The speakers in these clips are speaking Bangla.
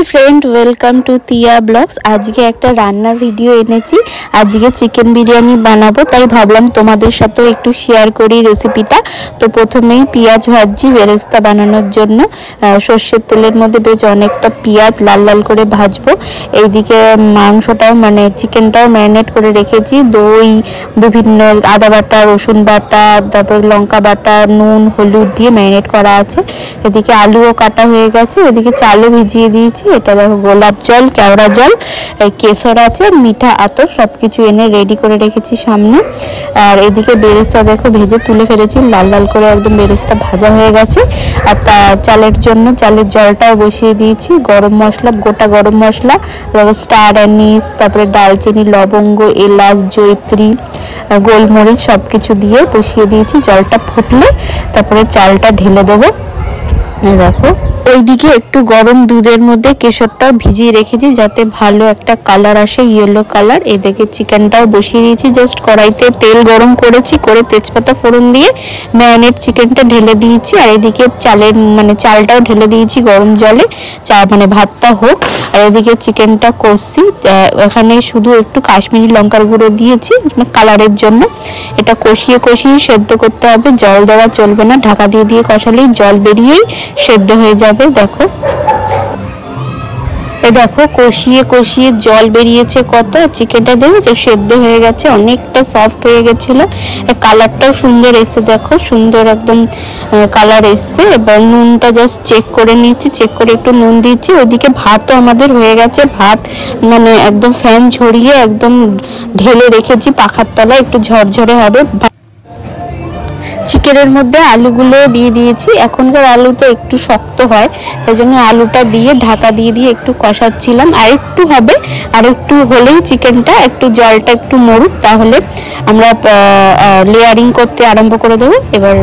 High friend welcome to Tiya blogs. आज के एक रान्नार भिडियो एनेছি। आज के चिकेन बिरियानी बनाबो ताई भाबलाम तोमादेर साथेও একটু শেয়ার করি রেসিপিটা। তো প্রথমেই পেঁয়াজ ভাজি বেরেস্তা বানানোর জন্য সরষের তেলের মধ্যে বেশ অনেকটা পেঁয়াজ লাল লাল করে ভাজবো। এইদিকে মাংসটাও মানে চিকেনটাও ম্যারিনেট করে রেখেছি। দই বিভিন্ন আদা বাটা রসুন বাটা তারপর লঙ্কা বাটা নুন হলুদ দিয়ে ম্যারিনেট করা আছে। এদিকে আলুও কাটা হয়ে গেছে। এদিকে চালও ভিজিয়ে দিয়েছি। এটা দেখো গোলাপ জল কেওড়া জল কেশর আছে মিঠা আতর সবকিছু এনে রেডি করে রেখেছি সামনে। আর এদিকে বেরেস্তা দেখো ভেজে তুলে ফেলেছি লাল লাল করে একদম বেরেস্তা ভাজা হয়ে গেছে। আর চালের জন্য চালের জলটাও বসিয়ে দিয়েছি। গরম মশলা গোটা গরম মশলা দেখো স্টার অ্যানিস তারপরে দারচিনি লবঙ্গ এলাচ জয়িত্রী গোলমরিচ সবকিছু দিয়ে বসিয়ে দিয়েছি। জলটা ফুটলে তারপরে চালটা ঢেলে দেবো। দেখো ওইদিকে একটু গরম দুধের মধ্যে কেশরটাও ভিজিয়ে রেখেছি যাতে ভালো একটা কালার আসে ইয়েলো কালার। এদিকে চিকেনটাও বসিয়ে দিয়েছি। জাস্ট কড়াইতে তেল গরম করেছি করে তেজপাতা ফোড়ন দিয়ে ম্যারিনেট চিকেনটা ঢেলে দিয়েছি। আর এদিকে চালের মানে চালটাও ঢেলে দিয়েছি গরম জলে চা মানে ভাতটা হোক। আর এদিকে চিকেনটা কষছি। এখানে শুধু একটু কাশ্মীরি লঙ্কার গুঁড়ো দিয়েছি কালারের জন্য। এটা কষিয়ে কষিয়ে সেদ্ধ করতে হবে, জল দেওয়া চলবে না। ঢাকা দিয়ে দিয়ে কষালেই জল বেরিয়েই সেদ্ধ হয়ে যাবে। দেখো দেখো কষিয়ে কষিয়ে জল বেরিয়েছে কত। চিকেনটা দেখেছো সেদ্ধ হয়ে গেছে অনেকটা সফট হয়ে গেছিল। কালারটাও সুন্দর এসে দেখো সুন্দর একদম কালার এসছে। এবার নুনটা জাস্ট চেক করে নিয়েছি, চেক করে একটু নুন দিয়েছি। ওইদিকে ভাতও আমাদের হয়ে গেছে। ভাত মানে একদম ফ্যান ঝরিয়ে একদম ঢেলে রেখেছি পাখার তলায় একটু ঝরঝরে হবে। চিকেনের মধ্যে আলুগুলো দিয়ে দিয়েছি। এখনকার আলু তো একটু শক্ত হয় তাই জন্য আলুটা দিয়ে ঢাকা দিয়ে দিয়ে একটু কষাচ্ছিলাম। আর একটু হবে আর একটু হলেই চিকেনটা একটু জলটা একটু মরুক তাহলে আমরা লেয়ারিং করতে আরম্ভ করে দেবো। এবার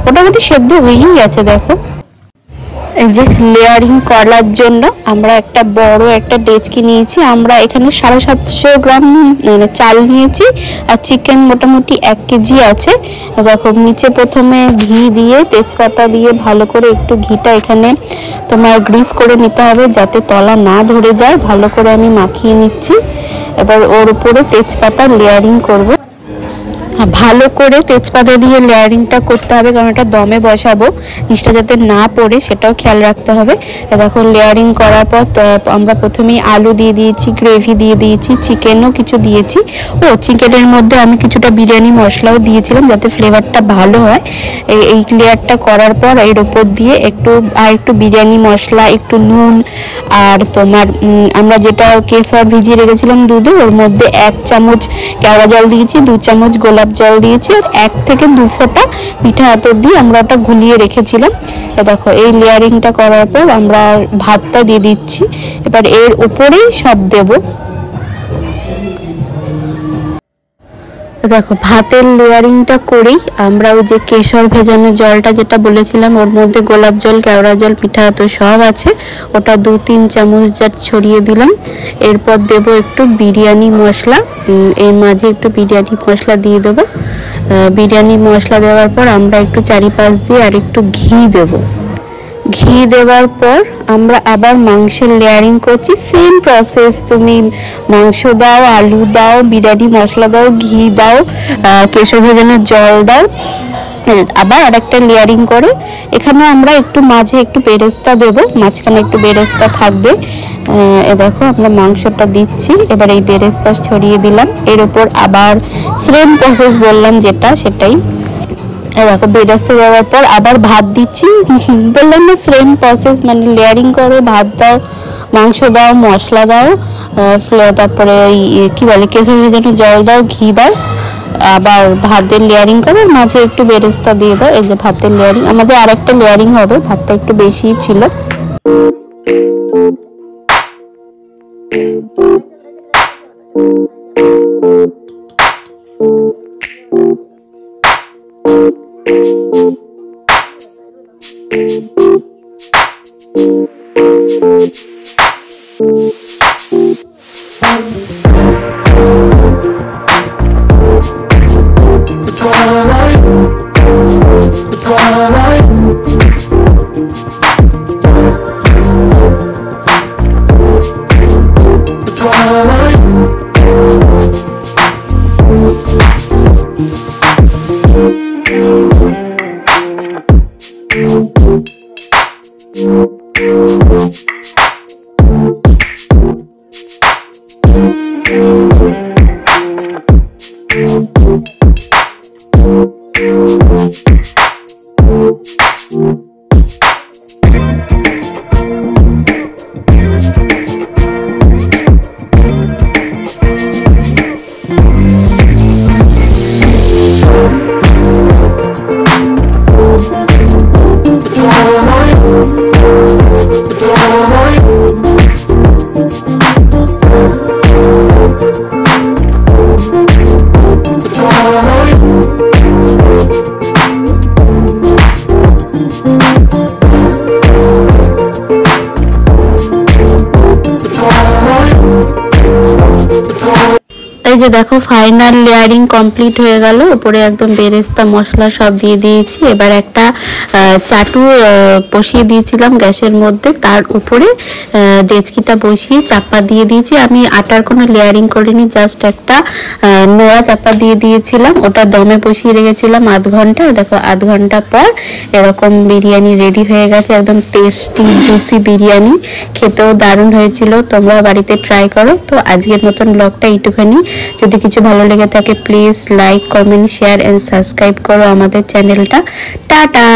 মোটামুটি সেদ্ধ হয়েই গেছে। দেখো এই যে লেয়ারিং করার জন্য আমরা একটা বড় একটা ডেচকি নিয়েছি। আমরা এখানে 750 গ্রাম মানে চাল নিয়েছি আর চিকেন মোটামুটি 1 কেজি আছে। দেখো নিচে প্রথমে ঘি দিয়ে তেজপাতা দিয়ে ভালো করে একটু ঘিটা এখানে তোমার গ্রিস করে নিতে হবে যাতে তলা না ধরে যায়। ভালো করে আমি মাখিয়ে নিচ্ছি। এবার ওর উপরে তেজপাতা লেয়ারিং করব। ভালো করে তেজপাতা দিয়ে লেয়ারিংটা করতে হবে কারণ এটা দমে বসাবো জিনিসটা যাতে না পড়ে সেটাও খেয়াল রাখতে হবে। দেখো লেয়ারিং করার পর আমরা প্রথমেই আলু দিয়ে দিয়েছি, গ্রেভি দিয়ে দিয়েছি, চিকেনও কিছু দিয়েছি। চিকেনের মধ্যে আমি কিছুটা বিরিয়ানি মশলাও দিয়েছিলাম যাতে ফ্লেভারটা ভালো হয়। এই লেয়ারটা করার পর এর উপর দিয়ে একটু বিরিয়ানি মশলা একটু নুন আর তোমার আমরা যেটা কেশর ভিজিয়ে রেখেছিলাম দুধে ওর মধ্যে 1 চামচ কেওড়া জল দিয়েছি, 2 চামচ গোলাপ জল দিয়েছি আর 1 থেকে 2 ফোঁটা মিঠা আতর দিয়ে আমরা ওটা গুলিয়ে রেখেছিলাম। দেখো এই লেয়ারিংটা করার পর আমরা ভাতটা দিয়ে দিচ্ছি। এবার এর উপরেই সব দেব। দেখো ভাতের লেয়ারিংটা করেই আমরা ওই যে কেশর ভেজানো জলটা যেটা বলেছিলাম ওর মধ্যে গোলাপ জল কেওড়া জল পিঠা তো সব আছে ওটা 2-3 চামচ ছড়িয়ে দিলাম। এরপর দেব একটু বিরিয়ানি মশলা। এর মাঝে একটু বিরিয়ানি মশলা দিয়ে দেবো। বিরিয়ানি মশলা দেওয়ার পর আমরা একটু চারিপাশ দিয়ে আর একটু ঘি দেবো। ঘি দেওয়ার পর আমরা আবার মাংসের লেয়ারিং করছি। সেম প্রসেস, তুমি মাংস দাও আলু দাও বিরিয়ানি মশলা দাও ঘি দাও কেশর ভেজানো জল দাও আবার আরেকটা লেয়ারিং করে এখানে আমরা একটু মাঝে একটু বেরেস্তা দেব, মাঝখানে একটু বেরেস্তা থাকবে। দেখো আমরা মাংসটা দিচ্ছি। এবার এই বেরেস্তা ছড়িয়ে দিলাম। এর উপর আবার সেম প্রসেস বললাম যেটা সেটাই। দেখো বেরেস্তা দেওয়ার পর আবার ভাত দিচ্ছি। বললাম না সেম প্রসেস মানে লেয়ারিং করে ভাত দাও মাংস দাও মশলা দাও তারপরে কি বলে কেশর ভেজানো জল দাও ঘি দাও আবার ভাতের লেয়ারিং করো মাঝে একটু বেরেস্তা দিয়ে দাও। এই যে ভাতের লেয়ারিং আমাদের আরেকটা লেয়ারিং হবে, ভাতটা একটু বেশি ছিল। It's alright. It's alright. এই যে দেখো ফাইনাল লেয়ারিং কমপ্লিট হয়ে গেল। উপরে একদম বেরেস্তা মশলা সব দিয়ে দিয়েছি। এবার একটা চাটু বসিয়ে দিয়েছিলাম গ্যাসের মধ্যে, তার উপরে ডেচকিটা বসিয়ে চাপা দিয়ে দিয়েছি। আমি আটার কোনো লেয়ারিং করিনি, জাস্ট একটা নোয়া চাপা দিয়ে দিয়েছিলাম। ওটা দমে বসিয়ে রেখেছিলাম আধ ঘন্টা। দেখো আধ ঘন্টা পর এরকম বিরিয়ানি রেডি হয়ে গেছে, একদম টেস্টি জুসি বিরিয়ানি, খেতেও দারুণ হয়েছিল। তোমরা বাড়িতে ট্রাই করো। তো আজকের মতন ব্লগটা এইটুখানি। যদি কিছু ভালো লেগে থাকে please like, comment, share and subscribe করো আমাদের চ্যানেলটা। টাটা।